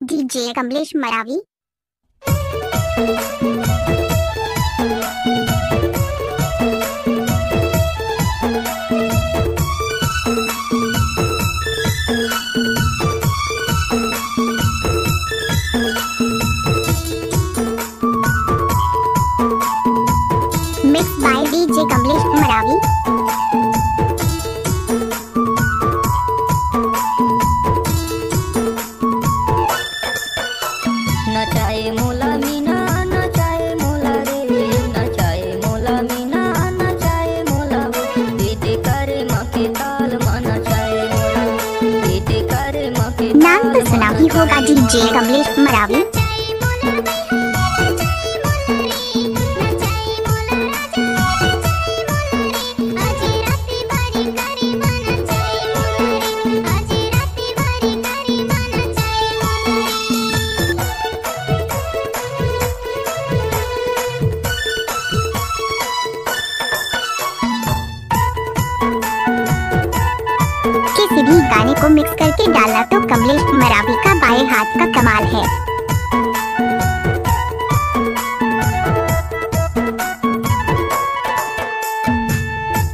DJ Kamlesh Maravi. Mix by DJ Kamlesh Maravi. नचाए मोला मीना नचाए मोला रे नचाए मोला मीना नचाए मोला दीदी करे मके ताल मा नचाए मोला दीदी करे मके नाम तो सुना ही होगा डीजे कमलेश मरावी। किसी भी गाने को मिक्स करके डाला तो कमलेश मरावी का बाएं हाथ का कमाल है।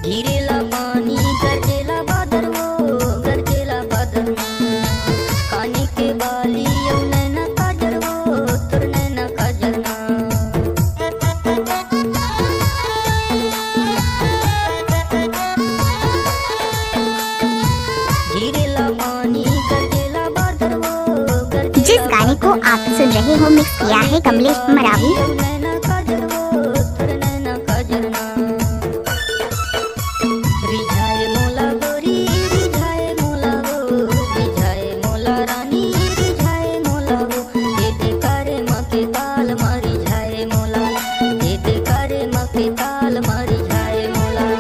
गिरेला पानी गरजेला बादर वो गरजेला बादर कानी के बाली नैना काजर वो तुर नैना काजर ना गिरेला पानी गरजेला बादर वो जिस गाने को आप सुन रहे हो मिक्स किया है कमलेश मरावी। नैना काजर वो तुर नैना काजर ना रिझाए मोला गोरी रिझाए मोला वो रिझाए मोला रानी रिझाए मोला वो दीदी करे मके ताल मा रिझाए मोला दीदी करे मके ताल मा रिझाए मोला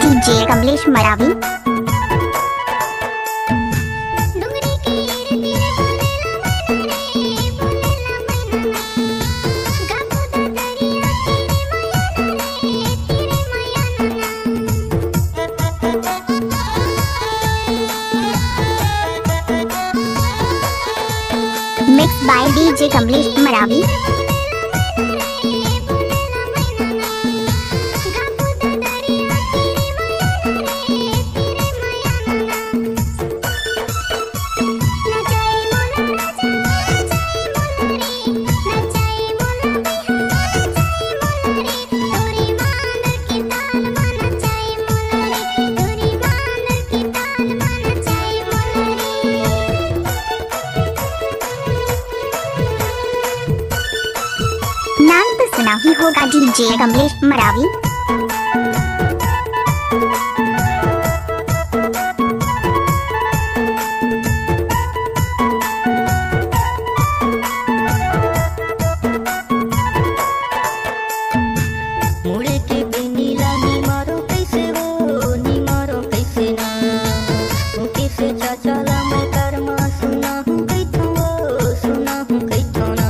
DJ Kamlesh Maravi. Mix by DJ Kamlesh Maravi. नाम तो सुना ही होगा डीजे कमलेश मरावी। मुड़े के बेनीला नी मारो कैसे वो नी मारो कैसे ना कैसे चाचाला मैं कर्मा सुना हूँ कैथो वो सुना हूँ कैथो ना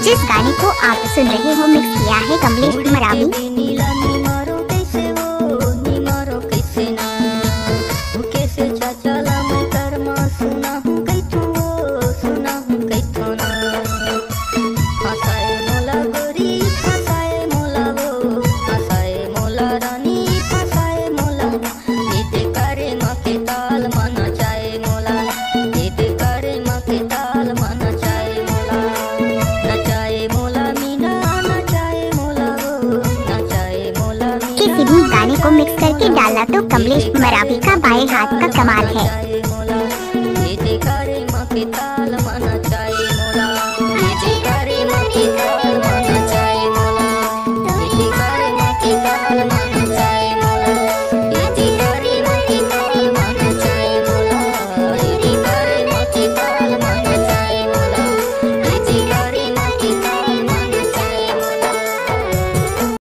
जिस गाने को आप सुन रहे हो मिक्स किया है कमलेश मरावी। बेनीला नी मारो कैसे वो नी मारो कैसे ना कैसे चाचाला मैं कर्मा सुना हूँ कैथो वो सुना हूँ कैथो ना फसाए मोला गोरी फसाए मोला वो फसाए मोला रानी फसाए मोला दीदी करे मके ताल मा नचाए मोला दीदी करे मके ताल मा नचाए मोला नचाए मोला मीना नचाए मोला वो नचाए मोला मीना किसी भी गाने को मिक्स करके डाला तो कमलेश मरावी का बाएं हाथ का कमाल है। नचाए मोला